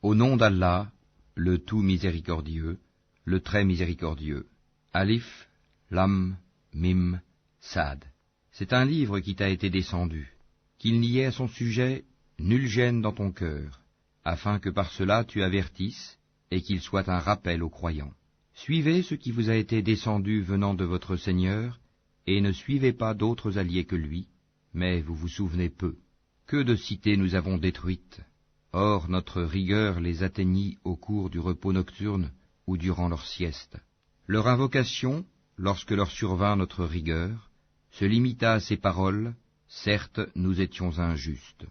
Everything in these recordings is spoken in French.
Au nom d'Allah, le tout miséricordieux, le très miséricordieux. Alif, Lam, Mim, Sad. C'est un livre qui t'a été descendu, qu'il n'y ait à son sujet nulle gêne dans ton cœur, afin que par cela tu avertisses, et qu'il soit un rappel aux croyants. Suivez ce qui vous a été descendu venant de votre Seigneur, et ne suivez pas d'autres alliés que lui, mais vous vous souvenez peu. Que de cités nous avons détruites. Or notre rigueur les atteignit au cours du repos nocturne ou durant leur sieste. Leur invocation, lorsque leur survint notre rigueur, se limita à ces paroles, certes nous étions injustes.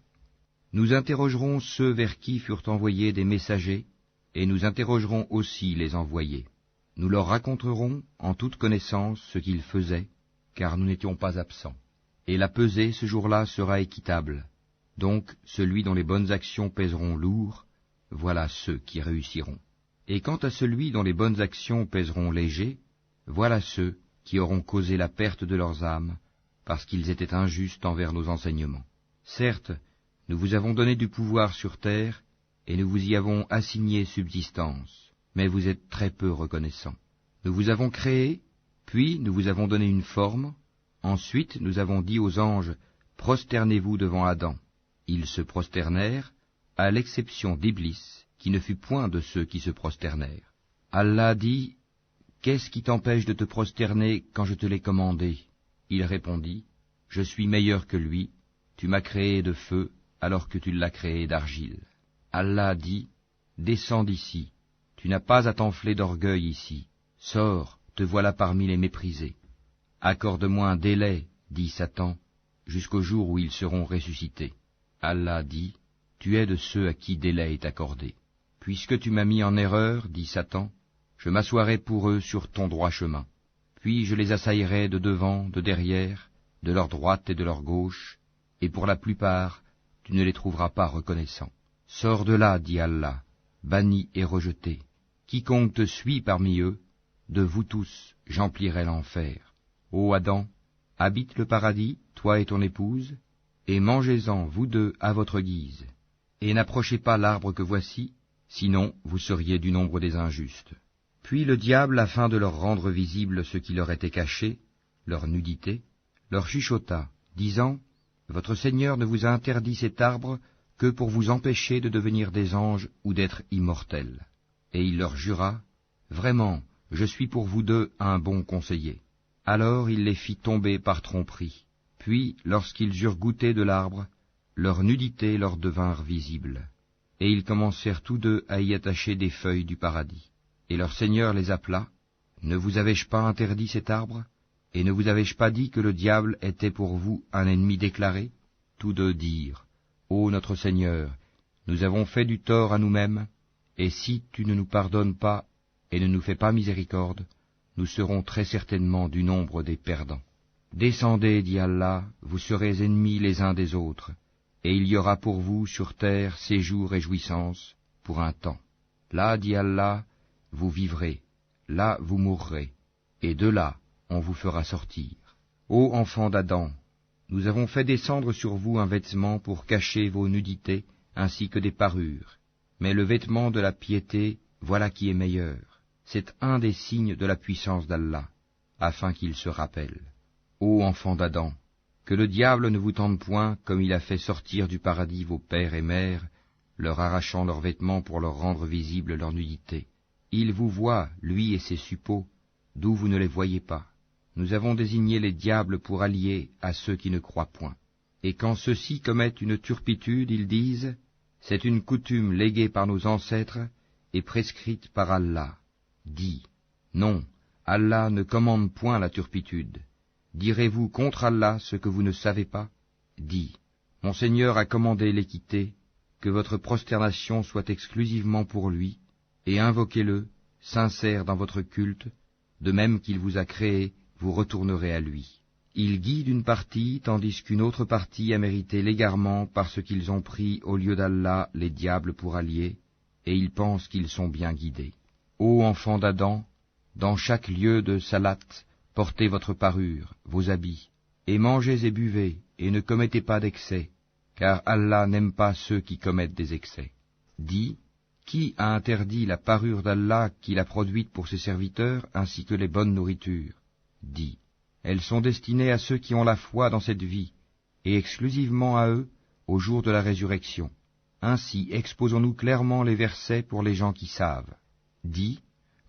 Nous interrogerons ceux vers qui furent envoyés des messagers, et nous interrogerons aussi les envoyés. Nous leur raconterons en toute connaissance ce qu'ils faisaient, car nous n'étions pas absents. Et la pesée ce jour-là sera équitable. Donc celui dont les bonnes actions pèseront lourd, voilà ceux qui réussiront. Et quant à celui dont les bonnes actions pèseront léger, voilà ceux qui auront causé la perte de leurs âmes, parce qu'ils étaient injustes envers nos enseignements. Certes, nous vous avons donné du pouvoir sur terre, et nous vous y avons assigné subsistance, mais vous êtes très peu reconnaissants. Nous vous avons créé, puis nous vous avons donné une forme, ensuite nous avons dit aux anges, prosternez-vous devant Adam. Ils se prosternèrent, à l'exception d'Iblis, qui ne fut point de ceux qui se prosternèrent. Allah dit, qu'est-ce qui t'empêche de te prosterner quand je te l'ai commandé? Il répondit, je suis meilleur que lui, tu m'as créé de feu, alors que tu l'as créé d'argile. Allah dit, descends d'ici, tu n'as pas à t'enfler d'orgueil ici, sors, te voilà parmi les méprisés. Accorde-moi un délai, dit Satan, jusqu'au jour où ils seront ressuscités. Allah dit, tu es de ceux à qui délai est accordé. Puisque tu m'as mis en erreur, dit Satan, je m'assoirai pour eux sur ton droit chemin. Puis je les assaillerai de devant, de derrière, de leur droite et de leur gauche, et pour la plupart, tu ne les trouveras pas reconnaissants. Sors de là, dit Allah, banni et rejeté. Quiconque te suit parmi eux, de vous tous, j'emplirai l'enfer. Ô Adam, habite le paradis, toi et ton épouse, et mangez-en, vous deux, à votre guise. Et n'approchez pas l'arbre que voici, sinon vous seriez du nombre des injustes. Puis le diable, afin de leur rendre visible ce qui leur était caché, leur nudité, leur chuchota, disant, votre Seigneur ne vous a interdit cet arbre que pour vous empêcher de devenir des anges ou d'être immortels. Et il leur jura, vraiment, je suis pour vous deux un bon conseiller. Alors il les fit tomber par tromperie. Puis, lorsqu'ils eurent goûté de l'arbre, leur nudité leur devinrent visibles. Et ils commencèrent tous deux à y attacher des feuilles du paradis. Et leur Seigneur les appela, ne vous avais-je pas interdit cet arbre? Et ne vous avais-je pas dit que le diable était pour vous un ennemi déclaré? Tous deux dirent, ô notre Seigneur, nous avons fait du tort à nous-mêmes, et si tu ne nous pardonnes pas et ne nous fais pas miséricorde, nous serons très certainement du nombre des perdants. Descendez, dit Allah, vous serez ennemis les uns des autres, et il y aura pour vous sur terre séjour et jouissance pour un temps. Là, dit Allah, vous vivrez, là vous mourrez, et de là on vous fera sortir. Ô enfants d'Adam, nous avons fait descendre sur vous un vêtement pour cacher vos nudités ainsi que des parures, mais le vêtement de la piété, voilà qui est meilleur. C'est un des signes de la puissance d'Allah, afin qu'il se rappelle. Ô enfants d'Adam, que le diable ne vous tente point comme il a fait sortir du paradis vos pères et mères, leur arrachant leurs vêtements pour leur rendre visible leur nudité. Il vous voit, lui et ses suppôts, d'où vous ne les voyez pas. Nous avons désigné les diables pour alliés à ceux qui ne croient point. Et quand ceux-ci commettent une turpitude, ils disent, c'est une coutume léguée par nos ancêtres et prescrite par Allah. Dis, non, Allah ne commande point la turpitude. Direz-vous contre Allah ce que vous ne savez pas? Dis, mon Seigneur a commandé l'équité, que votre prosternation soit exclusivement pour lui, et invoquez-le, sincère dans votre culte, de même qu'il vous a créé, vous retournerez à lui. Il guide une partie, tandis qu'une autre partie a mérité l'égarement parce qu'ils ont pris au lieu d'Allah les diables pour alliés, et ils pensent qu'ils sont bien guidés. Ô enfants d'Adam, dans chaque lieu de salat, portez votre parure, vos habits, et mangez et buvez, et ne commettez pas d'excès, car Allah n'aime pas ceux qui commettent des excès. Dis, Qui a interdit la parure d'Allah qu'il a produite pour ses serviteurs, ainsi que les bonnes nourritures? Dis, elles sont destinées à ceux qui ont la foi dans cette vie, et exclusivement à eux au jour de la résurrection. Ainsi exposons-nous clairement les versets pour les gens qui savent. Dis,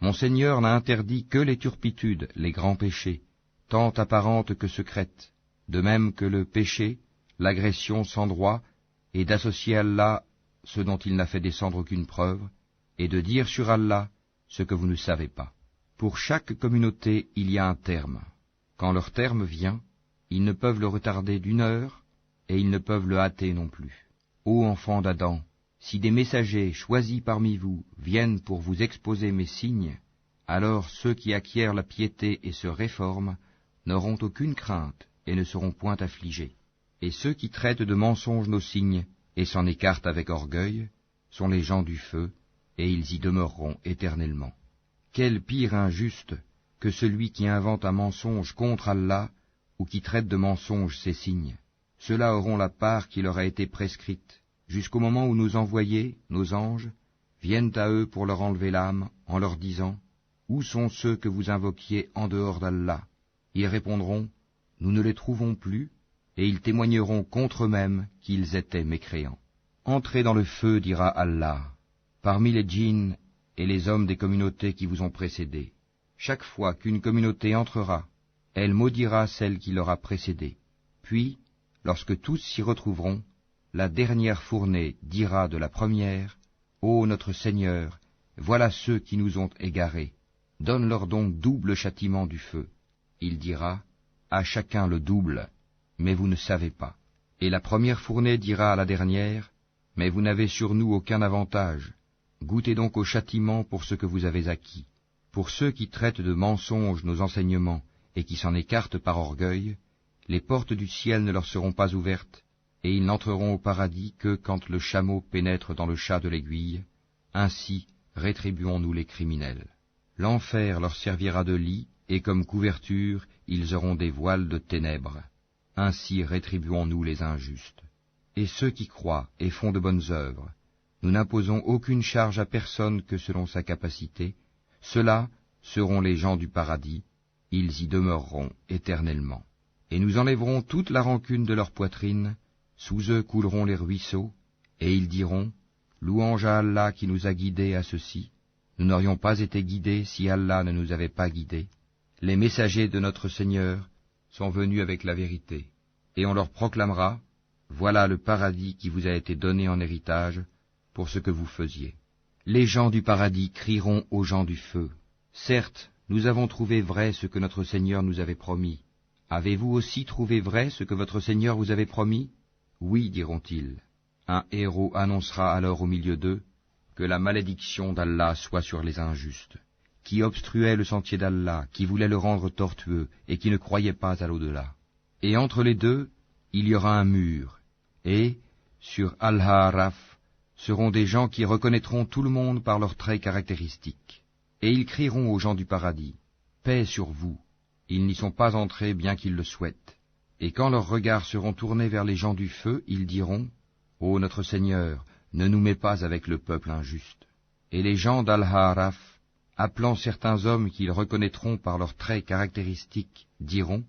mon Seigneur n'a interdit que les turpitudes, les grands péchés, tant apparentes que secrètes, de même que le péché, l'agression sans droit, et d'associer Allah ce dont il n'a fait descendre aucune preuve, et de dire sur Allah ce que vous ne savez pas. Pour chaque communauté, il y a un terme. Quand leur terme vient, ils ne peuvent le retarder d'une heure, et ils ne peuvent le hâter non plus. Ô enfants d'Adam, si des messagers choisis parmi vous viennent pour vous exposer mes signes, alors ceux qui acquièrent la piété et se réforment n'auront aucune crainte et ne seront point affligés. Et ceux qui traitent de mensonges nos signes et s'en écartent avec orgueil sont les gens du feu, et ils y demeureront éternellement. Quel pire injuste que celui qui invente un mensonge contre Allah ou qui traite de mensonge ses signes. Ceux-là auront la part qui leur a été prescrite, jusqu'au moment où nos envoyés, nos anges, viennent à eux pour leur enlever l'âme, en leur disant « Où sont ceux que vous invoquiez en dehors d'Allah ?» Ils répondront « Nous ne les trouvons plus », et ils témoigneront contre eux-mêmes qu'ils étaient mécréants. « Entrez dans le feu, dira Allah, parmi les djinns et les hommes des communautés qui vous ont précédés. Chaque fois qu'une communauté entrera, elle maudira celle qui l'aura précédée. Puis, lorsque tous s'y retrouveront, la dernière fournée dira de la première, « Ô notre Seigneur, voilà ceux qui nous ont égarés. Donne-leur donc double châtiment du feu. » Il dira, « À chacun le double, mais vous ne savez pas. » Et la première fournée dira à la dernière, « Mais vous n'avez sur nous aucun avantage. Goûtez donc au châtiment pour ce que vous avez acquis. » Pour ceux qui traitent de mensonges nos enseignements et qui s'en écartent par orgueil, les portes du ciel ne leur seront pas ouvertes, et ils n'entreront au paradis que quand le chameau pénètre dans le chat de l'aiguille. Ainsi rétribuons-nous les criminels. L'enfer leur servira de lit, et comme couverture, ils auront des voiles de ténèbres. Ainsi rétribuons-nous les injustes. Et ceux qui croient et font de bonnes œuvres, nous n'imposons aucune charge à personne que selon sa capacité. Ceux-là seront les gens du paradis, ils y demeureront éternellement. Et nous enlèverons toute la rancune de leur poitrine, sous eux couleront les ruisseaux, et ils diront, louange à Allah qui nous a guidés à ceci. Nous n'aurions pas été guidés si Allah ne nous avait pas guidés. Les messagers de notre Seigneur sont venus avec la vérité, et on leur proclamera, voilà le paradis qui vous a été donné en héritage pour ce que vous faisiez. Les gens du paradis crieront aux gens du feu, certes, nous avons trouvé vrai ce que notre Seigneur nous avait promis. Avez-vous aussi trouvé vrai ce que votre Seigneur vous avait promis? Oui, diront-ils. Un héros annoncera alors au milieu d'eux, que la malédiction d'Allah soit sur les injustes, qui obstruaient le sentier d'Allah, qui voulaient le rendre tortueux, et qui ne croyaient pas à l'au-delà. Et entre les deux, il y aura un mur, et, sur Al-Ha'raf, seront des gens qui reconnaîtront tout le monde par leurs traits caractéristiques. Et ils crieront aux gens du paradis, paix sur vous. Ils n'y sont pas entrés bien qu'ils le souhaitent. Et quand leurs regards seront tournés vers les gens du feu, ils diront, ô notre Seigneur, ne nous mets pas avec le peuple injuste. Et les gens d'Al-Ha'raf, appelant certains hommes qu'ils reconnaîtront par leurs traits caractéristiques, diront,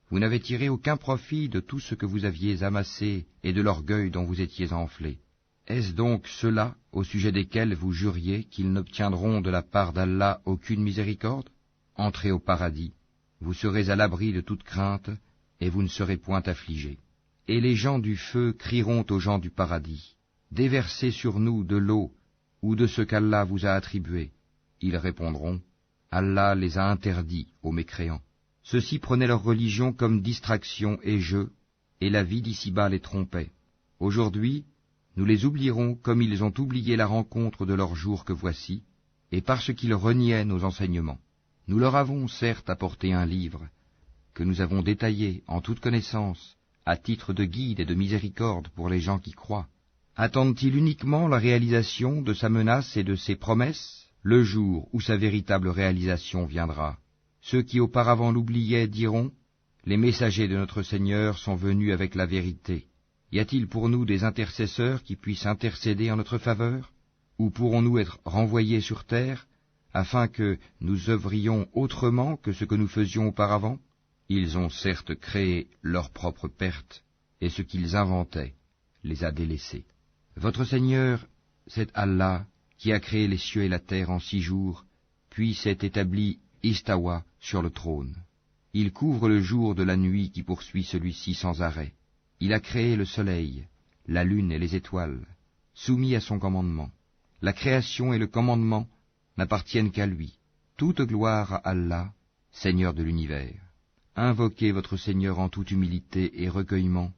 vous n'avez tiré aucun profit de tout ce que vous aviez amassé et de l'orgueil dont vous étiez enflés. Est-ce donc ceux-là, au sujet desquels vous juriez qu'ils n'obtiendront de la part d'Allah aucune miséricorde? Entrez au paradis, vous serez à l'abri de toute crainte, et vous ne serez point affligés. Et les gens du feu crieront aux gens du paradis, déversez sur nous de l'eau, ou de ce qu'Allah vous a attribué. Ils répondront, Allah les a interdits aux mécréants. Ceux-ci prenaient leur religion comme distraction et jeu, et la vie d'ici-bas les trompait. Aujourd'hui, nous les oublierons comme ils ont oublié la rencontre de leur jour que voici, et parce qu'ils reniaient nos enseignements. Nous leur avons certes apporté un livre, que nous avons détaillé en toute connaissance, à titre de guide et de miséricorde pour les gens qui croient. Attendent-ils uniquement la réalisation de sa menace et de ses promesses, le jour où sa véritable réalisation viendra? Ceux qui auparavant l'oubliaient diront, les messagers de notre Seigneur sont venus avec la vérité. Y a-t-il pour nous des intercesseurs qui puissent intercéder en notre faveur? ou pourrons-nous être renvoyés sur terre, afin que nous œuvrions autrement que ce que nous faisions auparavant? Ils ont certes créé leur propre perte, et ce qu'ils inventaient les a délaissés. Votre Seigneur, c'est Allah qui a créé les cieux et la terre en 6 jours, puis s'est établi istawa sur le trône. Il couvre le jour de la nuit qui poursuit celui-ci sans arrêt. Il a créé le soleil, la lune et les étoiles, soumis à son commandement. La création et le commandement n'appartiennent qu'à lui. Toute gloire à Allah, Seigneur de l'univers. Invoquez votre Seigneur en toute humilité et recueillement,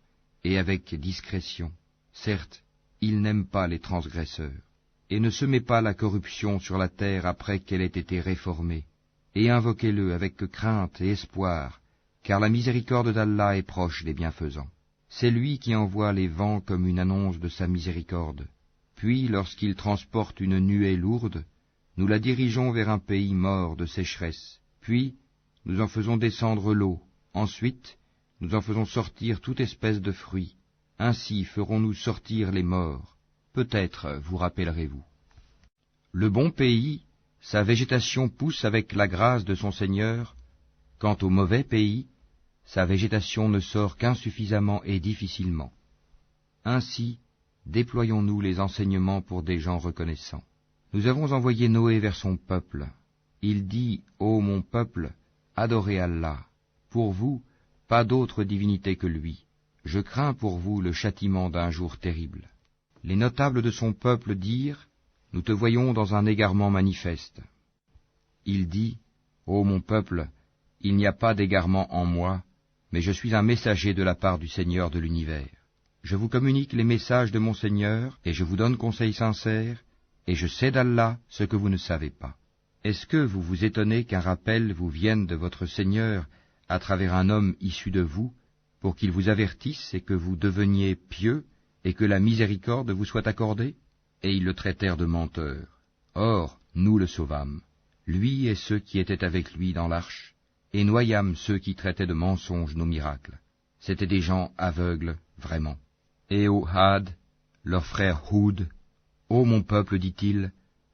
et avec discrétion. Certes, il n'aime pas les transgresseurs. Et ne semez pas la corruption sur la terre après qu'elle ait été réformée. Et invoquez-le avec crainte et espoir, car la miséricorde d'Allah est proche des bienfaisants. C'est lui qui envoie les vents comme une annonce de sa miséricorde. Puis, lorsqu'il transporte une nuée lourde, nous la dirigeons vers un pays mort de sécheresse. Puis, nous en faisons descendre l'eau. Ensuite, nous en faisons sortir toute espèce de fruits. Ainsi ferons-nous sortir les morts. Peut-être vous rappellerez-vous. Le bon pays, sa végétation pousse avec la grâce de son Seigneur. Quant au mauvais pays, sa végétation ne sort qu'insuffisamment et difficilement. Ainsi, déployons-nous les enseignements pour des gens reconnaissants. Nous avons envoyé Noé vers son peuple. Il dit, ô mon peuple, adorez Allah. Pour vous, pas d'autre divinité que lui. Je crains pour vous le châtiment d'un jour terrible. Les notables de son peuple dirent, nous te voyons dans un égarement manifeste. Il dit, ô mon peuple, il n'y a pas d'égarement en moi, mais je suis un messager de la part du Seigneur de l'univers. Je vous communique les messages de mon Seigneur, et je vous donne conseil sincère, et je sais d'Allah ce que vous ne savez pas. Est-ce que vous vous étonnez qu'un rappel vous vienne de votre Seigneur à travers un homme issu de vous, pour qu'il vous avertisse et que vous deveniez pieux, et que la miséricorde vous soit accordée? Et ils le traitèrent de menteur. Or, nous le sauvâmes, lui et ceux qui étaient avec lui dans l'arche, et noyâmes ceux qui traitaient de mensonges nos miracles. C'étaient des gens aveugles, vraiment. Et au Had, leur frère Houd, ô mon peuple, dit-il,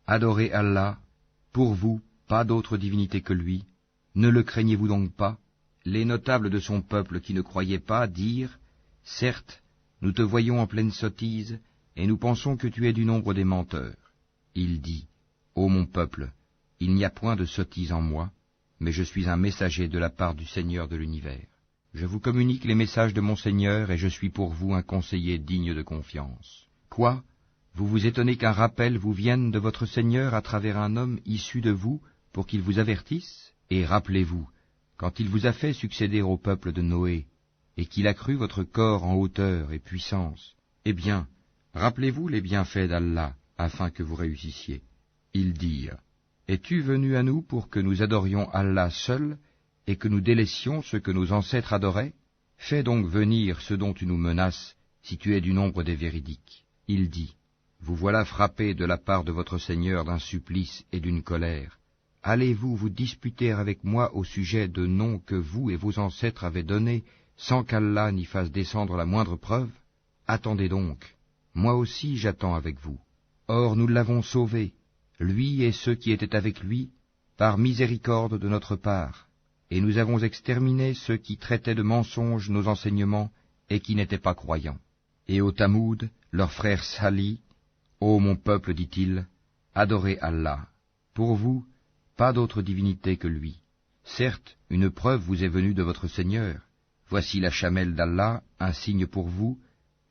adorez Allah, pour vous, pas d'autre divinité que lui, ne le craignez-vous donc pas? Les notables de son peuple qui ne croyaient pas dirent, certes, nous te voyons en pleine sottise, et nous pensons que tu es du nombre des menteurs. Il dit, ô mon peuple, il n'y a point de sottise en moi, mais je suis un messager de la part du Seigneur de l'univers. Je vous communique les messages de mon Seigneur, et je suis pour vous un conseiller digne de confiance. Quoi? Vous vous étonnez qu'un rappel vous vienne de votre Seigneur à travers un homme issu de vous, pour qu'il vous avertisse? Et rappelez-vous, quand il vous a fait succéder au peuple de Noé, et qu'il a cru votre corps en hauteur et puissance, eh bien, rappelez-vous les bienfaits d'Allah, afin que vous réussissiez. Ils dirent, es-tu venu à nous pour que nous adorions Allah seul, et que nous délaissions ce que nos ancêtres adoraient? Fais donc venir ceux dont tu nous menaces, si tu es du nombre des véridiques. Il dit, vous voilà frappés de la part de votre Seigneur d'un supplice et d'une colère. Allez-vous vous disputer avec moi au sujet de noms que vous et vos ancêtres avez donnés, sans qu'Allah n'y fasse descendre la moindre preuve? Attendez donc, moi aussi j'attends avec vous. Or nous l'avons sauvé, lui et ceux qui étaient avec lui, par miséricorde de notre part, et nous avons exterminé ceux qui traitaient de mensonges nos enseignements et qui n'étaient pas croyants. Et au Tamoud, leur frère Salih, ô mon peuple, dit-il, adorez Allah. Pour vous, pas d'autre divinité que lui. Certes, une preuve vous est venue de votre Seigneur. Voici la chamelle d'Allah, un signe pour vous.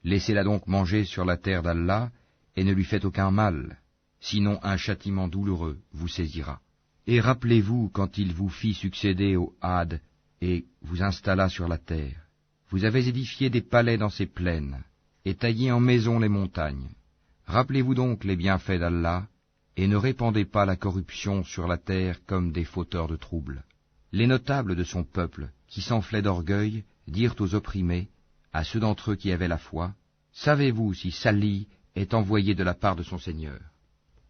Laissez-la donc manger sur la terre d'Allah, et ne lui faites aucun mal. Sinon un châtiment douloureux vous saisira. Et rappelez-vous quand il vous fit succéder au Had, et vous installa sur la terre. Vous avez édifié des palais dans ces plaines, et taillé en maisons les montagnes. Rappelez-vous donc les bienfaits d'Allah, et ne répandez pas la corruption sur la terre comme des fauteurs de troubles. Les notables de son peuple, qui s'enflaient d'orgueil, dirent aux opprimés, à ceux d'entre eux qui avaient la foi, « Savez-vous si Salih est envoyé de la part de son Seigneur ?»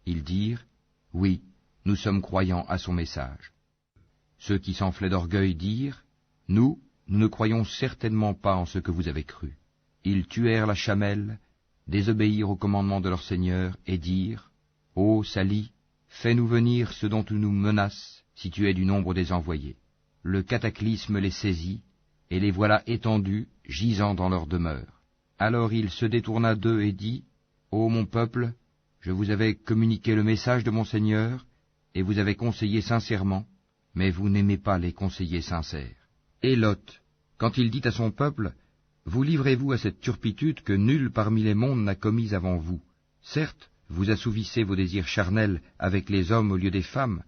Ils dirent, « Oui, nous sommes croyants à son message. » Ceux qui s'enflaient d'orgueil dirent, « Nous ne croyons certainement pas en ce que vous avez cru. » Ils tuèrent la chamelle, désobéirent au commandement de leur Seigneur, et dirent, Ô Sali, fais-nous venir ceux dont tu nous menaces, si tu es du nombre des envoyés. Le cataclysme les saisit, et les voilà étendus, gisant dans leur demeure. Alors il se détourna d'eux et dit, Ô mon peuple, je vous avais communiqué le message de mon Seigneur, et vous avez conseillé sincèrement, mais vous n'aimez pas les conseillers sincères. Et Lot, quand il dit à son peuple, vous livrez-vous à cette turpitude que nul parmi les mondes n'a commise avant vous. Certes, vous assouvissez vos désirs charnels avec les hommes au lieu des femmes,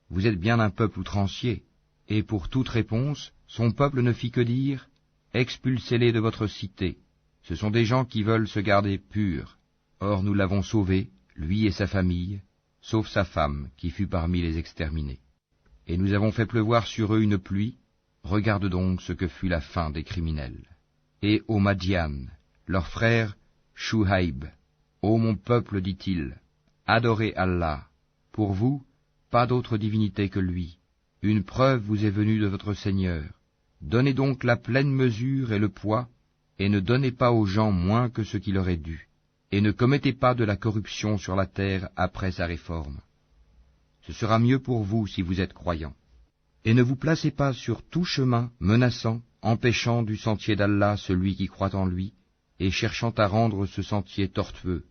vous êtes bien un peuple outrancier. Et pour toute réponse, son peuple ne fit que dire, expulsez-les de votre cité. Ce sont des gens qui veulent se garder purs. Or nous l'avons sauvé, lui et sa famille, sauf sa femme, qui fut parmi les exterminés. Et nous avons fait pleuvoir sur eux une pluie, regarde donc ce que fut la fin des criminels. Et aux Madian, leur frère Shuhaïb, ô mon peuple, dit-il, adorez Allah, pour vous, pas d'autre divinité que lui. Une preuve vous est venue de votre Seigneur. Donnez donc la pleine mesure et le poids, et ne donnez pas aux gens moins que ce qui leur est dû, et ne commettez pas de la corruption sur la terre après sa réforme. Ce sera mieux pour vous si vous êtes croyants. Et ne vous placez pas sur tout chemin menaçant, empêchant du sentier d'Allah celui qui croit en lui, et cherchant à rendre ce sentier tortueux.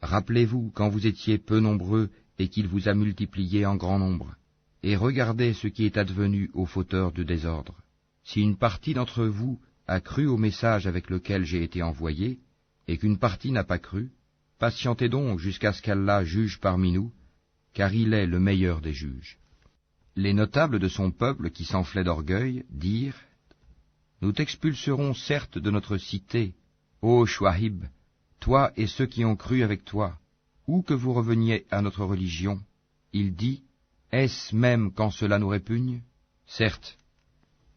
Rappelez-vous quand vous étiez peu nombreux et qu'il vous a multipliés en grand nombre. Et regardez ce qui est advenu aux fauteurs de désordre. Si une partie d'entre vous a cru au message avec lequel j'ai été envoyé, et qu'une partie n'a pas cru, patientez donc jusqu'à ce qu'Allah juge parmi nous, car il est le meilleur des juges. Les notables de son peuple qui s'enflaient d'orgueil dirent, nous t'expulserons certes de notre cité, ô Shuaïb, toi et ceux qui ont cru avec toi, ou que vous reveniez à notre religion. Il dit, est-ce même quand cela nous répugne? Certes,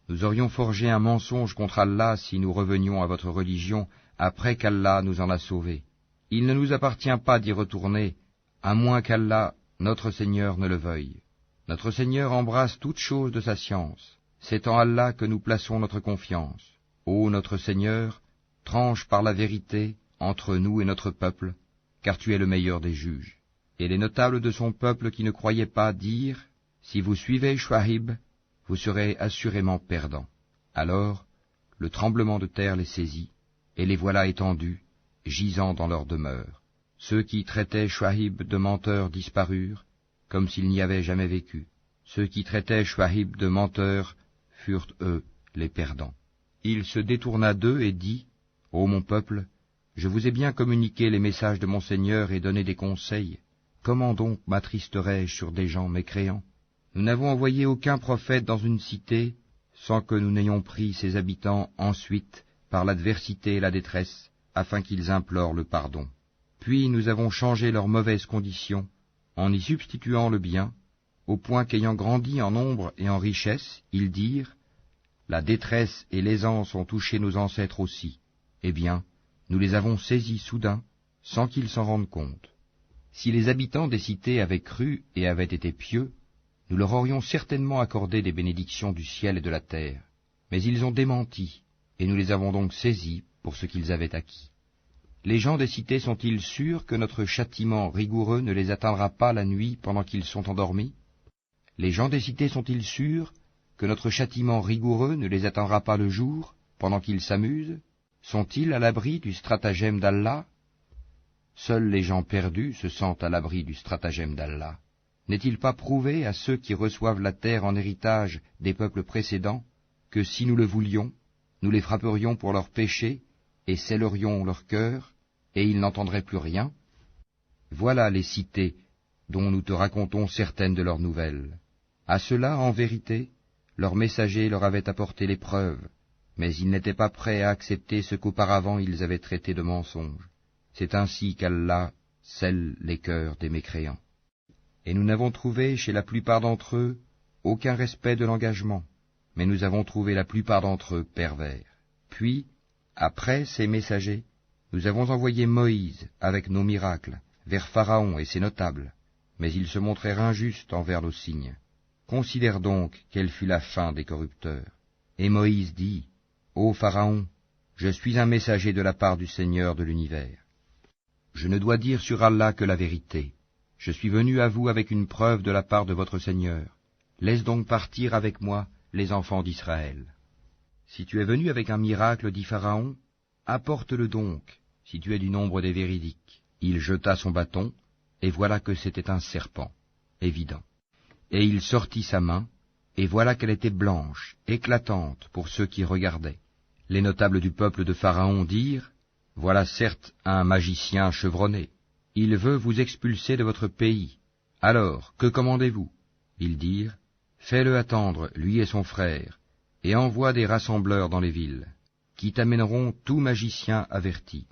nous aurions forgé un mensonge contre Allah si nous revenions à votre religion après qu'Allah nous en a sauvés. Il ne nous appartient pas d'y retourner, à moins qu'Allah, notre Seigneur, ne le veuille. Notre Seigneur embrasse toutes choses de sa science. C'est en Allah que nous plaçons notre confiance. Ô notre Seigneur, tranche par la vérité entre nous et notre peuple, car tu es le meilleur des juges. Et les notables de son peuple qui ne croyaient pas dirent, si vous suivez Shuaïb, vous serez assurément perdants. Alors, le tremblement de terre les saisit, et les voilà étendus, gisant dans leur demeure. Ceux qui traitaient Shuaïb de menteur disparurent, comme s'il n'y avait jamais vécu. Ceux qui traitaient Shuaïb de menteur furent, eux, les perdants. Il se détourna d'eux et dit, ô mon peuple, je vous ai bien communiqué les messages de mon Seigneur et donné des conseils. Comment donc m'attristerais-je sur des gens mécréants? Nous n'avons envoyé aucun prophète dans une cité sans que nous n'ayons pris ses habitants ensuite par l'adversité et la détresse, afin qu'ils implorent le pardon. Puis nous avons changé leurs mauvaises conditions en y substituant le bien, au point qu'ayant grandi en nombre et en richesse, ils dirent, la détresse et l'aisance ont touché nos ancêtres aussi. Eh bien, nous les avons saisis soudain, sans qu'ils s'en rendent compte. Si les habitants des cités avaient cru et avaient été pieux, nous leur aurions certainement accordé des bénédictions du ciel et de la terre. Mais ils ont démenti, et nous les avons donc saisis pour ce qu'ils avaient acquis. Les gens des cités sont-ils sûrs que notre châtiment rigoureux ne les atteindra pas la nuit pendant qu'ils sont endormis? Les gens des cités sont-ils sûrs que notre châtiment rigoureux ne les atteindra pas le jour, pendant qu'ils s'amusent? Sont-ils à l'abri du stratagème d'Allah? Seuls les gens perdus se sentent à l'abri du stratagème d'Allah. N'est-il pas prouvé à ceux qui reçoivent la terre en héritage des peuples précédents, que si nous le voulions, nous les frapperions pour leurs péchés, et scellerions leur cœur, et ils n'entendraient plus rien? Voilà les cités dont nous te racontons certaines de leurs nouvelles. À cela, en vérité, leurs messagers leur avaient apporté les preuves, mais ils n'étaient pas prêts à accepter ce qu'auparavant ils avaient traité de mensonge. C'est ainsi qu'Allah scelle les cœurs des mécréants. Et nous n'avons trouvé chez la plupart d'entre eux aucun respect de l'engagement, mais nous avons trouvé la plupart d'entre eux pervers. Puis, après ces messagers, nous avons envoyé Moïse avec nos miracles vers Pharaon et ses notables, mais ils se montrèrent injustes envers nos signes. Considère donc quelle fut la fin des corrupteurs. Et Moïse dit, ô Pharaon, je suis un messager de la part du Seigneur de l'univers. Je ne dois dire sur Allah que la vérité. Je suis venu à vous avec une preuve de la part de votre Seigneur. Laisse donc partir avec moi les enfants d'Israël. Si tu es venu avec un miracle, dit Pharaon, apporte-le donc, si tu es du nombre des véridiques. Il jeta son bâton, et voilà que c'était un serpent, évident. Et il sortit sa main, et voilà qu'elle était blanche, éclatante pour ceux qui regardaient. Les notables du peuple de Pharaon dirent, « Voilà certes un magicien chevronné. Il veut vous expulser de votre pays. Alors, que commandez-vous » Ils dirent, « Fais-le attendre, lui et son frère, et envoie des rassembleurs dans les villes, qui t'amèneront tout magicien averti. »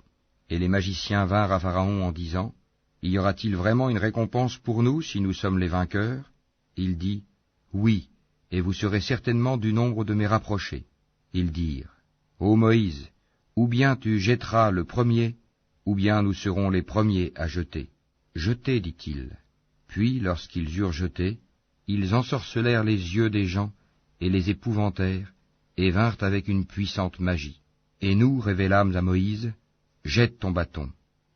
Et les magiciens vinrent à Pharaon en disant, « Y aura-t-il vraiment une récompense pour nous si nous sommes les vainqueurs » Il dit, « Oui, et vous serez certainement du nombre de mes rapprochés. » Ils dirent, « Ô Moïse, ou bien tu jetteras le premier, ou bien nous serons les premiers à jeter. » Jetez, dit-il. Puis, lorsqu'ils eurent jeté, ils ensorcelèrent les yeux des gens et les épouvantèrent, et vinrent avec une puissante magie. Et nous révélâmes à Moïse, « Jette ton bâton. »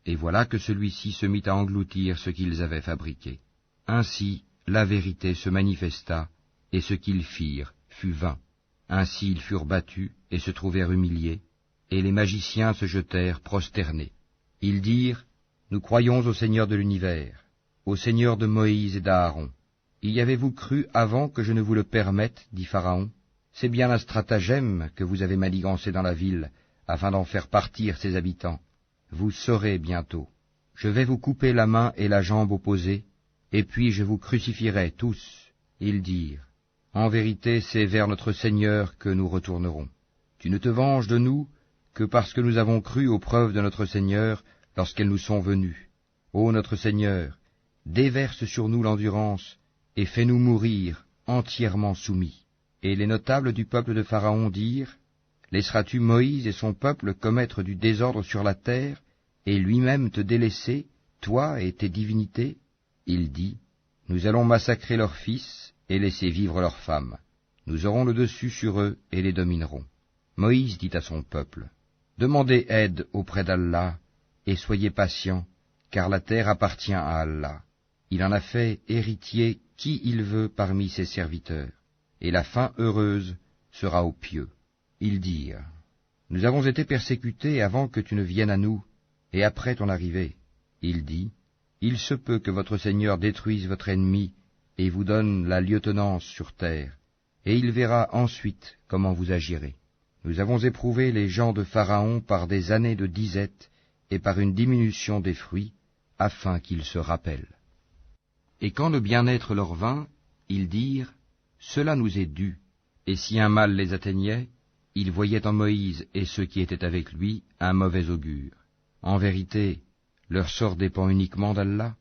Et voilà que celui-ci se mit à engloutir ce qu'ils avaient fabriqué. Ainsi, la vérité se manifesta, et ce qu'ils firent fut vain. Ainsi ils furent battus et se trouvèrent humiliés, et les magiciens se jetèrent prosternés. Ils dirent, « Nous croyons au Seigneur de l'univers, au Seigneur de Moïse et d'Aaron. » Y avez-vous cru avant que je ne vous le permette, dit Pharaon. C'est bien un stratagème que vous avez manigancé dans la ville, afin d'en faire partir ses habitants. Vous saurez bientôt. Je vais vous couper la main et la jambe opposées, et puis je vous crucifierai tous. Ils dirent, « En vérité, c'est vers notre Seigneur que nous retournerons. Tu ne te venges de nous que parce que nous avons cru aux preuves de notre Seigneur lorsqu'elles nous sont venues. Ô notre Seigneur, déverse sur nous l'endurance, et fais-nous mourir entièrement soumis. » Et les notables du peuple de Pharaon dirent, « Laisseras-tu Moïse et son peuple commettre du désordre sur la terre, et lui-même te délaisser, toi et tes divinités ?» Il dit, « Nous allons massacrer leurs fils et laisser vivre leurs femmes. Nous aurons le dessus sur eux et les dominerons. » Moïse dit à son peuple, « Demandez aide auprès d'Allah, et soyez patients, car la terre appartient à Allah. Il en a fait héritier qui il veut parmi ses serviteurs, et la fin heureuse sera aux pieux. » Ils dirent, « Nous avons été persécutés avant que tu ne viennes à nous, et après ton arrivée. » Il dit, « Il se peut que votre Seigneur détruise votre ennemi et vous donne la lieutenance sur terre, et il verra ensuite comment vous agirez. Nous avons éprouvé les gens de Pharaon par des années de disette et par une diminution des fruits, afin qu'ils se rappellent. » Et quand le bien-être leur vint, ils dirent, « Cela nous est dû. » Et si un mal les atteignait, ils voyaient en Moïse et ceux qui étaient avec lui un mauvais augure. En vérité, leur sort dépend uniquement d'Allah,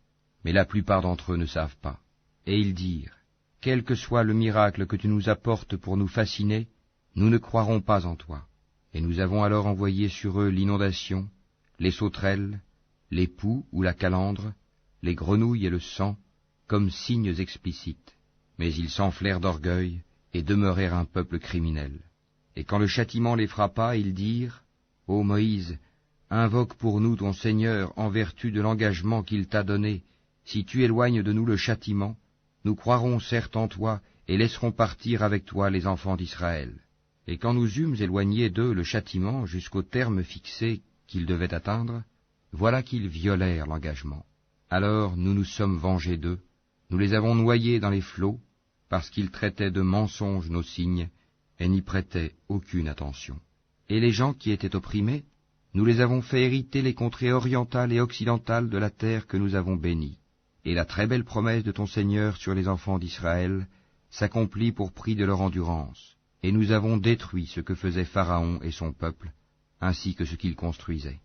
mais la plupart d'entre eux ne savent pas. Et ils dirent, « Quel que soit le miracle que tu nous apportes pour nous fasciner, nous ne croirons pas en toi. » Et nous avons alors envoyé sur eux l'inondation, les sauterelles, les poux ou la calandre, les grenouilles et le sang, comme signes explicites. Mais ils s'enflèrent d'orgueil et demeurèrent un peuple criminel. Et quand le châtiment les frappa, ils dirent, « Ô Moïse, invoque pour nous ton Seigneur en vertu de l'engagement qu'il t'a donné. Si tu éloignes de nous le châtiment, nous croirons certes en toi et laisserons partir avec toi les enfants d'Israël. » Et quand nous eûmes éloigné d'eux le châtiment jusqu'au terme fixé qu'ils devaient atteindre, voilà qu'ils violèrent l'engagement. Alors nous nous sommes vengés d'eux, nous les avons noyés dans les flots, parce qu'ils traitaient de mensonges nos signes, et n'y prêtaient aucune attention. Et les gens qui étaient opprimés, nous les avons fait hériter les contrées orientales et occidentales de la terre que nous avons bénie. Et la très belle promesse de ton Seigneur sur les enfants d'Israël s'accomplit pour prix de leur endurance. Et nous avons détruit ce que faisait Pharaon et son peuple, ainsi que ce qu'ils construisaient.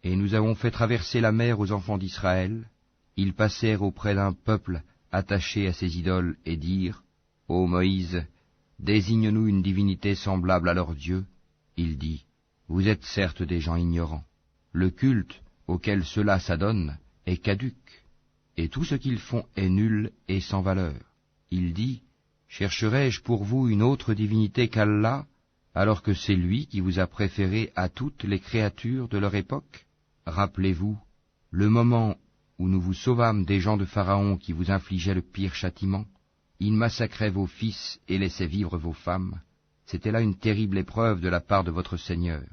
Et nous avons fait traverser la mer aux enfants d'Israël. Ils passèrent auprès d'un peuple attaché à ses idoles et dirent, « Ô Moïse, désigne-nous une divinité semblable à leur Dieu. » Il dit, « Vous êtes certes des gens ignorants. Le culte auquel ceux-là s'adonnent est caduc, et tout ce qu'ils font est nul et sans valeur. » Il dit, « Chercherai-je pour vous une autre divinité qu'Allah, alors que c'est lui qui vous a préféré à toutes les créatures de leur époque? Rappelez-vous le moment où nous vous sauvâmes des gens de Pharaon qui vous infligeaient le pire châtiment? Ils massacraient vos fils et laissaient vivre vos femmes. C'était là une terrible épreuve de la part de votre Seigneur.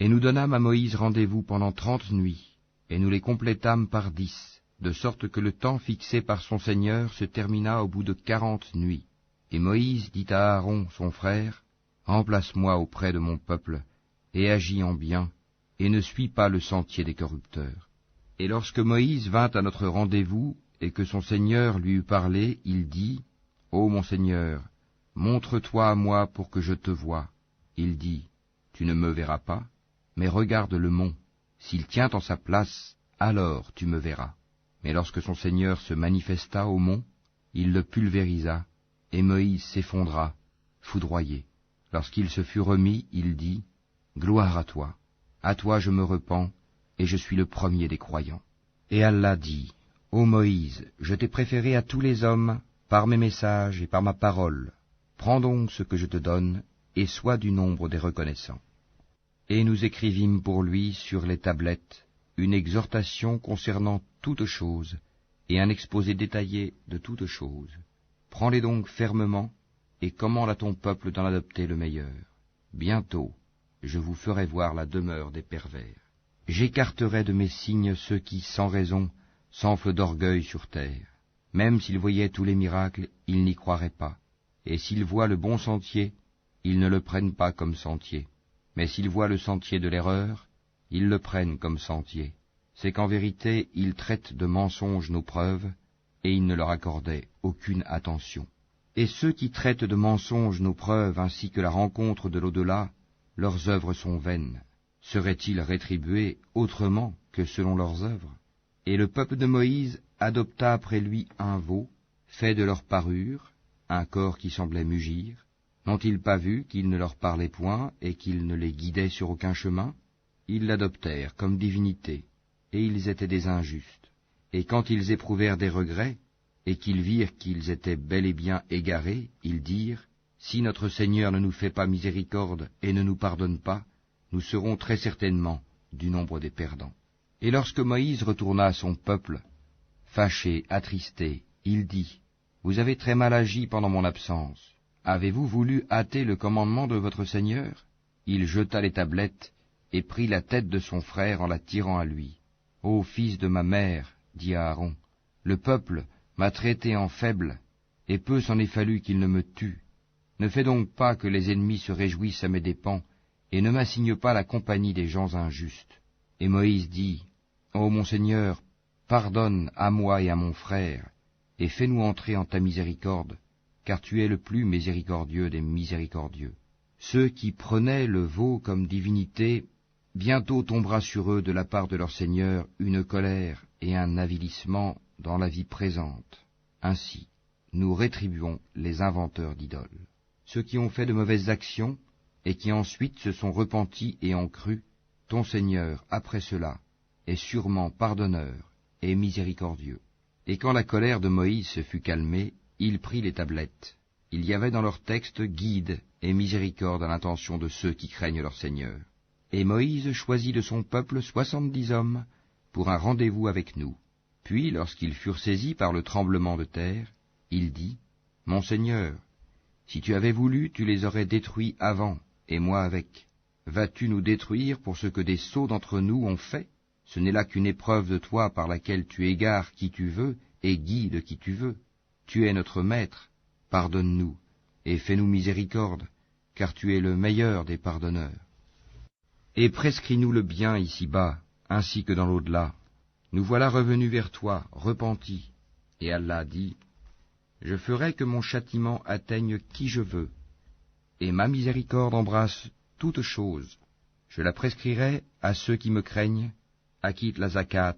Et nous donnâmes à Moïse rendez-vous pendant 30 nuits, et nous les complétâmes par 10, de sorte que le temps fixé par son Seigneur se termina au bout de 40 nuits. Et Moïse dit à Aaron, son frère, « Remplace-moi auprès de mon peuple, et agis en bien, et ne suis pas le sentier des corrupteurs. » Et lorsque Moïse vint à notre rendez-vous, et que son Seigneur lui eut parlé, il dit, « Ô mon Seigneur, montre-toi à moi pour que je te voie. » Il dit, « Tu ne me verras pas, mais regarde le mont. S'il tient en sa place, alors tu me verras. » Mais lorsque son Seigneur se manifesta au mont, il le pulvérisa, et Moïse s'effondra, foudroyé. Lorsqu'il se fut remis, il dit, « Gloire à toi je me repens, et je suis le premier des croyants. » Et Allah dit, « Ô Moïse, je t'ai préféré à tous les hommes, par mes messages et par ma parole. Prends donc ce que je te donne, et sois du nombre des reconnaissants. » Et nous écrivîmes pour lui sur les tablettes une exhortation concernant toutes choses, et un exposé détaillé de toutes choses. Prends-les donc fermement, et commande à ton peuple d'en adopter le meilleur. Bientôt, je vous ferai voir la demeure des pervers. J'écarterai de mes signes ceux qui, sans raison, s'enflent d'orgueil sur terre. Même s'ils voyaient tous les miracles, ils n'y croiraient pas. Et s'ils voient le bon sentier, ils ne le prennent pas comme sentier. Mais s'ils voient le sentier de l'erreur, ils le prennent comme sentier. C'est qu'en vérité, ils traitent de mensonges nos preuves, et ils ne leur accordaient aucune attention. Et ceux qui traitent de mensonges nos preuves ainsi que la rencontre de l'au-delà, leurs œuvres sont vaines. Seraient-ils rétribués autrement que selon leurs œuvres? Et le peuple de Moïse adopta après lui un veau, fait de leur parure, un corps qui semblait mugir. N'ont-ils pas vu qu'il ne leur parlait point et qu'il ne les guidait sur aucun chemin? Ils l'adoptèrent comme divinité, et ils étaient des injustes. Et quand ils éprouvèrent des regrets, et qu'ils virent qu'ils étaient bel et bien égarés, ils dirent, « Si notre Seigneur ne nous fait pas miséricorde et ne nous pardonne pas, nous serons très certainement du nombre des perdants. » Et lorsque Moïse retourna à son peuple, fâché, attristé, il dit, « Vous avez très mal agi pendant mon absence. Avez-vous voulu hâter le commandement de votre Seigneur? » Il jeta les tablettes et prit la tête de son frère en la tirant à lui. « Ô fils de ma mère, dit Aaron, le peuple m'a traité en faible, et peu s'en est fallu qu'il ne me tue. Ne fais donc pas que les ennemis se réjouissent à mes dépens, et ne m'assigne pas la compagnie des gens injustes. » Et Moïse dit, « Ô mon Seigneur, pardonne à moi et à mon frère, et fais-nous entrer en ta miséricorde, car tu es le plus miséricordieux des miséricordieux. » Ceux qui prenaient le veau comme divinité, bientôt tombera sur eux de la part de leur Seigneur une colère et un avilissement dans la vie présente. Ainsi, nous rétribuons les inventeurs d'idoles. Ceux qui ont fait de mauvaises actions, et qui ensuite se sont repentis et ont cru, ton Seigneur, après cela, est sûrement pardonneur et miséricordieux. Et quand la colère de Moïse se fut calmée, il prit les tablettes. Il y avait dans leur texte guide et miséricorde à l'intention de ceux qui craignent leur Seigneur. Et Moïse choisit de son peuple 70 hommes pour un rendez-vous avec nous. Puis, lorsqu'ils furent saisis par le tremblement de terre, il dit, « Mon Seigneur, si tu avais voulu, tu les aurais détruits avant, et moi avec. Vas-tu nous détruire pour ce que des sots d'entre nous ont fait? Ce n'est là qu'une épreuve de toi par laquelle tu égares qui tu veux et guides qui tu veux. Tu es notre maître, pardonne-nous, et fais-nous miséricorde, car tu es le meilleur des pardonneurs. Et prescris-nous le bien ici-bas, ainsi que dans l'au-delà. Nous voilà revenus vers toi, repentis. » Et Allah dit, « Je ferai que mon châtiment atteigne qui je veux, et ma miséricorde embrasse toutes choses. Je la prescrirai à ceux qui me craignent, acquittent la zakat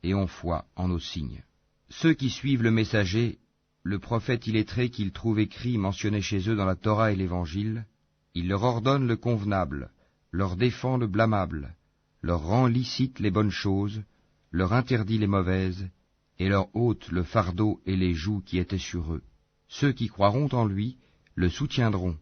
et ont foi en nos signes. Ceux qui suivent le messager, le prophète illettré qu'ils trouvent écrit mentionné chez eux dans la Torah et l'Évangile, il leur ordonne le convenable, leur défend le blâmable, leur rend licite les bonnes choses, leur interdit les mauvaises, et leur ôte le fardeau et les jougs qui étaient sur eux. Ceux qui croiront en lui le soutiendront,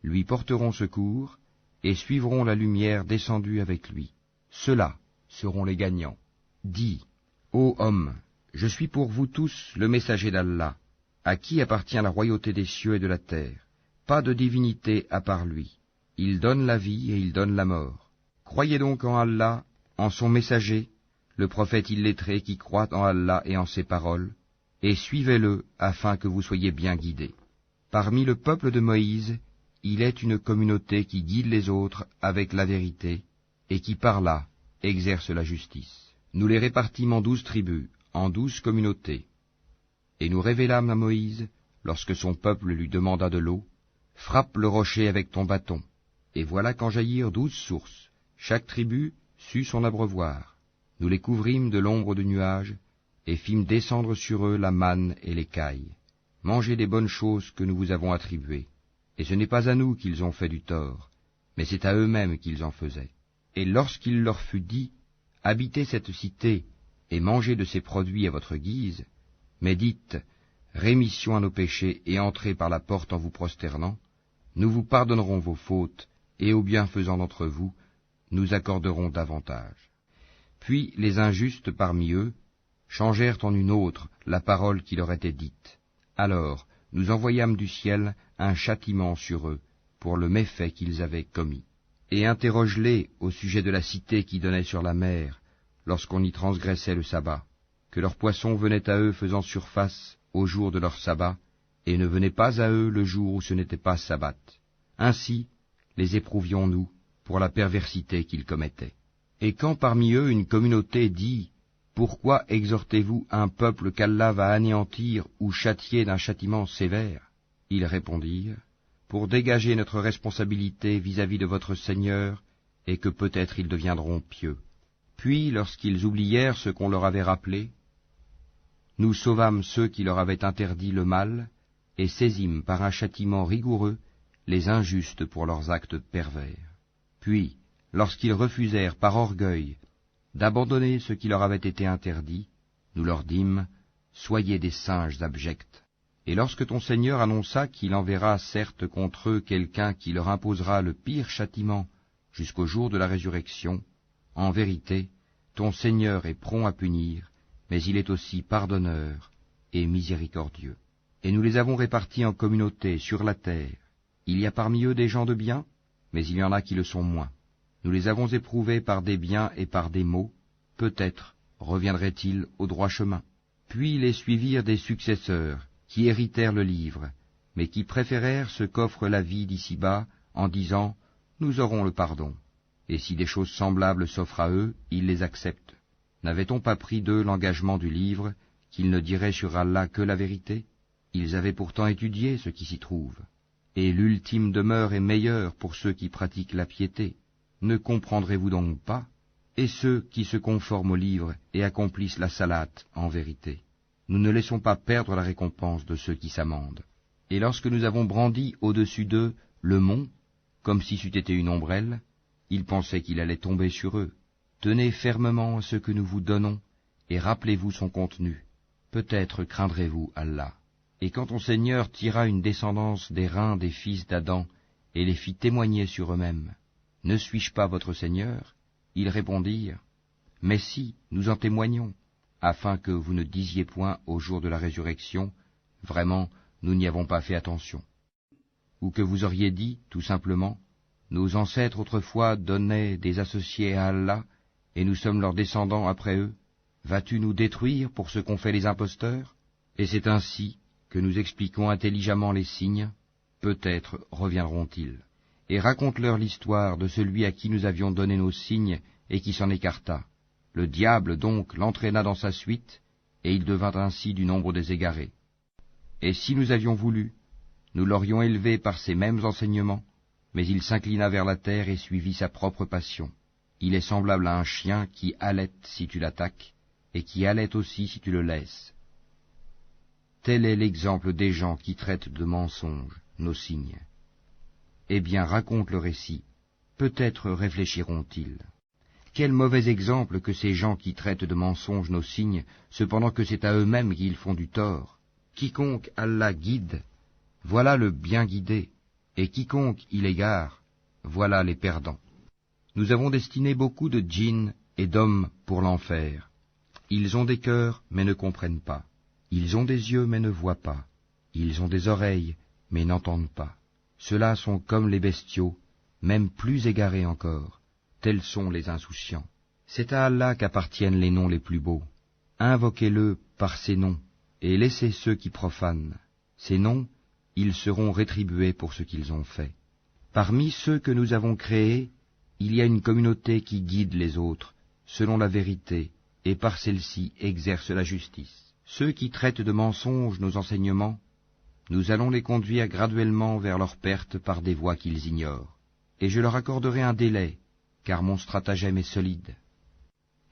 lui porteront secours, et suivront la lumière descendue avec lui. Ceux-là seront les gagnants. Dis, ô homme, Je suis pour vous tous le messager d'Allah, à qui appartient la royauté des cieux et de la terre. Pas de divinité à part lui. Il donne la vie et il donne la mort. Croyez donc en Allah, en son messager, le prophète illettré qui croit en Allah et en ses paroles, et suivez-le afin que vous soyez bien guidés. Parmi le peuple de Moïse, il est une communauté qui guide les autres avec la vérité, et qui par là exerce la justice. Nous les répartîmes en 12 tribus, en 12 communautés. Et nous révélâmes à Moïse, lorsque son peuple lui demanda de l'eau, frappe le rocher avec ton bâton. Et voilà qu'en jaillirent 12 sources, chaque tribu sut son abreuvoir. Nous les couvrîmes de l'ombre de nuages, et fîmes descendre sur eux la manne et l'écaille. Mangez des bonnes choses que nous vous avons attribuées. Et ce n'est pas à nous qu'ils ont fait du tort, mais c'est à eux-mêmes qu'ils en faisaient. Et lorsqu'il leur fut dit, habitez cette cité, et mangez de ses produits à votre guise, mais dites, rémission à nos péchés, et entrez par la porte en vous prosternant, nous vous pardonnerons vos fautes, et aux bienfaisants d'entre vous, nous accorderons davantage. Puis les injustes parmi eux changèrent en une autre la parole qui leur était dite. Alors nous envoyâmes du ciel un châtiment sur eux, pour le méfait qu'ils avaient commis. Et interroge-les au sujet de la cité qui donnait sur la mer, lorsqu'on y transgressait le sabbat, que leurs poissons venaient à eux faisant surface au jour de leur sabbat, et ne venaient pas à eux le jour où ce n'était pas sabbat. Ainsi les éprouvions-nous pour la perversité qu'ils commettaient. Et quand parmi eux une communauté dit « Pourquoi exhortez-vous un peuple qu'Allah va anéantir ou châtier d'un châtiment sévère ?» Ils répondirent « Pour dégager notre responsabilité vis-à-vis de votre Seigneur, et que peut-être ils deviendront pieux. » Puis, lorsqu'ils oublièrent ce qu'on leur avait rappelé, nous sauvâmes ceux qui leur avaient interdit le mal, et saisîmes par un châtiment rigoureux les injustes pour leurs actes pervers. Puis, lorsqu'ils refusèrent par orgueil d'abandonner ce qui leur avait été interdit, nous leur dîmes, soyez des singes abjects. Et lorsque ton Seigneur annonça qu'il enverra certes contre eux quelqu'un qui leur imposera le pire châtiment jusqu'au jour de la résurrection, en vérité, ton Seigneur est prompt à punir, mais il est aussi pardonneur et miséricordieux. Et nous les avons répartis en communautés sur la terre. Il y a parmi eux des gens de bien, mais il y en a qui le sont moins. Nous les avons éprouvés par des biens et par des maux, peut-être reviendraient-ils au droit chemin. Puis les suivirent des successeurs, qui héritèrent le livre, mais qui préférèrent ce qu'offre la vie d'ici-bas, en disant « Nous aurons le pardon ». Et si des choses semblables s'offrent à eux, ils les acceptent. N'avait-on pas pris d'eux l'engagement du livre, qu'ils ne diraient sur Allah que la vérité? Ils avaient pourtant étudié ce qui s'y trouve. Et l'ultime demeure est meilleure pour ceux qui pratiquent la piété. Ne comprendrez-vous donc pas? Et ceux qui se conforment au livre et accomplissent la salate en vérité. Nous ne laissons pas perdre la récompense de ceux qui s'amendent. Et lorsque nous avons brandi au-dessus d'eux le mont, comme si c'eût été une ombrelle, ils pensaient qu'il allait tomber sur eux. Tenez fermement ce que nous vous donnons, et rappelez-vous son contenu. Peut-être craindrez-vous Allah. Et quand ton Seigneur tira une descendance des reins des fils d'Adam, et les fit témoigner sur eux-mêmes, ne suis-je pas votre Seigneur? Ils répondirent, mais si, nous en témoignons, afin que vous ne disiez point au jour de la résurrection, vraiment, nous n'y avons pas fait attention. Ou que vous auriez dit, tout simplement, nos ancêtres autrefois donnaient des associés à Allah, et nous sommes leurs descendants après eux. Vas-tu nous détruire pour ce qu'ont fait les imposteurs? Et c'est ainsi que nous expliquons intelligemment les signes, peut-être reviendront-ils. Et raconte-leur l'histoire de celui à qui nous avions donné nos signes et qui s'en écarta. Le diable donc l'entraîna dans sa suite, et il devint ainsi du nombre des égarés. Et si nous avions voulu, nous l'aurions élevé par ces mêmes enseignements, mais il s'inclina vers la terre et suivit sa propre passion. Il est semblable à un chien qui halète si tu l'attaques, et qui halète aussi si tu le laisses. Tel est l'exemple des gens qui traitent de mensonges nos signes. Eh bien, raconte le récit, peut-être réfléchiront-ils. Quel mauvais exemple que ces gens qui traitent de mensonges nos signes, cependant que c'est à eux-mêmes qu'ils font du tort. Quiconque Allah guide, voilà le bien guidé, et quiconque il égare, voilà les perdants. Nous avons destiné beaucoup de djinns et d'hommes pour l'enfer, Ils ont des cœurs, mais ne comprennent pas. Ils ont des yeux, mais ne voient pas. Ils ont des oreilles, mais n'entendent pas. Ceux-là sont comme les bestiaux, même plus égarés encore. Tels sont les insouciants. C'est à Allah qu'appartiennent les noms les plus beaux. Invoquez-le par ces noms, et laissez ceux qui profanent. Ces noms, ils seront rétribués pour ce qu'ils ont fait. Parmi ceux que nous avons créés, il y a une communauté qui guide les autres, selon la vérité, et par celle-ci exerce la justice. Ceux qui traitent de mensonges nos enseignements, nous allons les conduire graduellement vers leur perte par des voies qu'ils ignorent. Et je leur accorderai un délai, car mon stratagème est solide.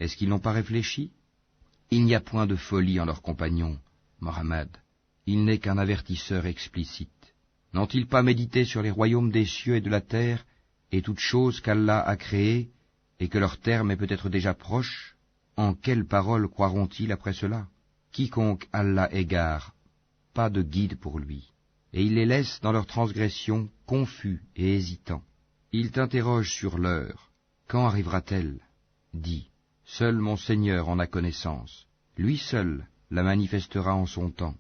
Est-ce qu'ils n'ont pas réfléchi? Il n'y a point de folie en leurs compagnons, Mohammed. Il n'est qu'un avertisseur explicite. N'ont-ils pas médité sur les royaumes des cieux et de la terre, et toutes choses qu'Allah a créées, et que leur terme est peut-être déjà proche? En quelles paroles croiront-ils après cela? Quiconque Allah égare, pas de guide pour lui, et il les laisse dans leur transgression, confus et hésitants. Il t'interroge sur l'heure. Quand arrivera-t-elle? Dis, seul mon Seigneur en a connaissance. Lui seul la manifestera en son temps.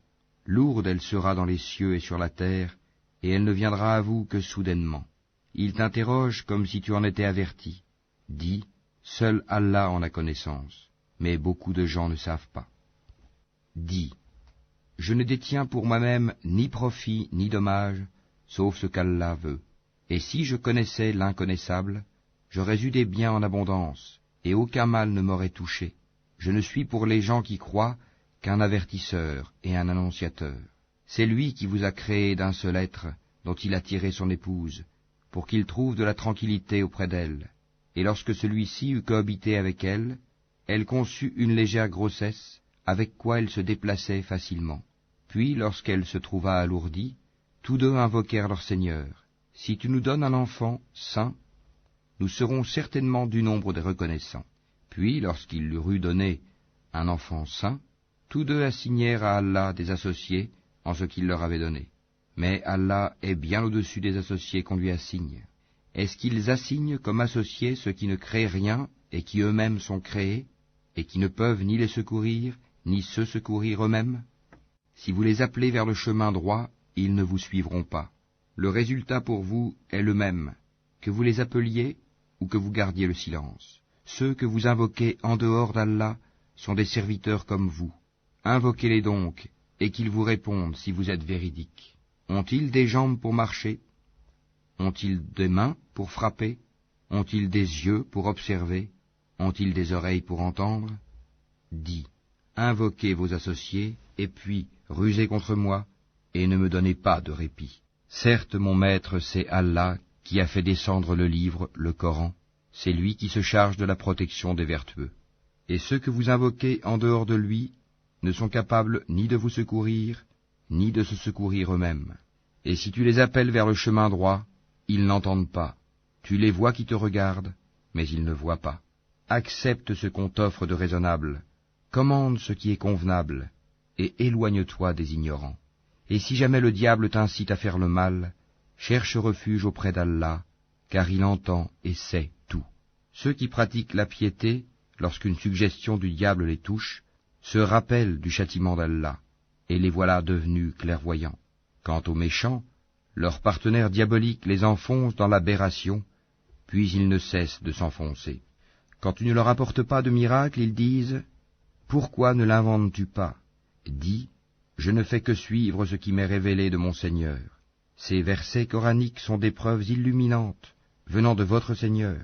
Lourde elle sera dans les cieux et sur la terre, et elle ne viendra à vous que soudainement. Il t'interroge comme si tu en étais averti. Dis, seul Allah en a connaissance, mais beaucoup de gens ne savent pas. Dis, je ne détiens pour moi-même ni profit ni dommage, sauf ce qu'Allah veut. Et si je connaissais l'inconnaissable, j'aurais eu des biens en abondance, et aucun mal ne m'aurait touché. Je ne suis pour les gens qui croient qu'un avertisseur et un annonciateur. C'est lui qui vous a créé d'un seul être, dont il a tiré son épouse, pour qu'il trouve de la tranquillité auprès d'elle. Et lorsque celui-ci eut cohabité avec elle, elle conçut une légère grossesse, avec quoi elle se déplaçait facilement. Puis, lorsqu'elle se trouva alourdie, tous deux invoquèrent leur Seigneur. Si tu nous donnes un enfant saint, nous serons certainement du nombre des reconnaissants. Puis, lorsqu'il leur eut donné un enfant saint, tous deux assignèrent à Allah des associés en ce qu'il leur avait donné. Mais Allah est bien au-dessus des associés qu'on lui assigne. Est-ce qu'ils assignent comme associés ceux qui ne créent rien et qui eux-mêmes sont créés, et qui ne peuvent ni les secourir, ni se secourir eux-mêmes? Si vous les appelez vers le chemin droit, ils ne vous suivront pas. Le résultat pour vous est le même, que vous les appeliez ou que vous gardiez le silence. Ceux que vous invoquez en dehors d'Allah sont des serviteurs comme vous. Invoquez-les donc, et qu'ils vous répondent si vous êtes véridiques. Ont-ils des jambes pour marcher? Ont-ils des mains pour frapper? Ont-ils des yeux pour observer? Ont-ils des oreilles pour entendre? Dis, invoquez vos associés, et puis rusez contre moi, et ne me donnez pas de répit. Certes, mon maître, c'est Allah qui a fait descendre le livre, le Coran. C'est lui qui se charge de la protection des vertueux. Et ceux que vous invoquez en dehors de lui ne sont capables ni de vous secourir, ni de se secourir eux-mêmes. Et si tu les appelles vers le chemin droit, ils n'entendent pas. Tu les vois qui te regardent, mais ils ne voient pas. Accepte ce qu'on t'offre de raisonnable, commande ce qui est convenable, et éloigne-toi des ignorants. Et si jamais le diable t'incite à faire le mal, cherche refuge auprès d'Allah, car il entend et sait tout. Ceux qui pratiquent la piété, lorsqu'une suggestion du diable les touche, se rappellent du châtiment d'Allah, et les voilà devenus clairvoyants. Quant aux méchants, leurs partenaires diaboliques les enfoncent dans l'aberration, puis ils ne cessent de s'enfoncer. Quand tu ne leur apportes pas de miracle, ils disent « Pourquoi ne l'inventes-tu pas ?» Dis « Je ne fais que suivre ce qui m'est révélé de mon Seigneur. » Ces versets coraniques sont des preuves illuminantes, venant de votre Seigneur,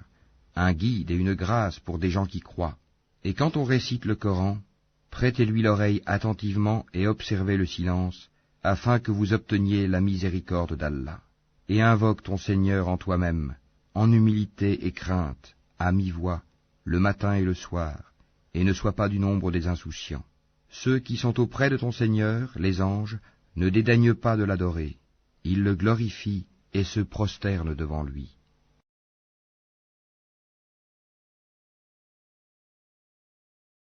un guide et une grâce pour des gens qui croient. Et quand on récite le Coran, prêtez-lui l'oreille attentivement et observez le silence, afin que vous obteniez la miséricorde d'Allah. Et invoque ton Seigneur en toi-même, en humilité et crainte, à mi-voix, le matin et le soir, et ne sois pas du nombre des insouciants. Ceux qui sont auprès de ton Seigneur, les anges, ne dédaignent pas de l'adorer. Ils le glorifient et se prosternent devant lui.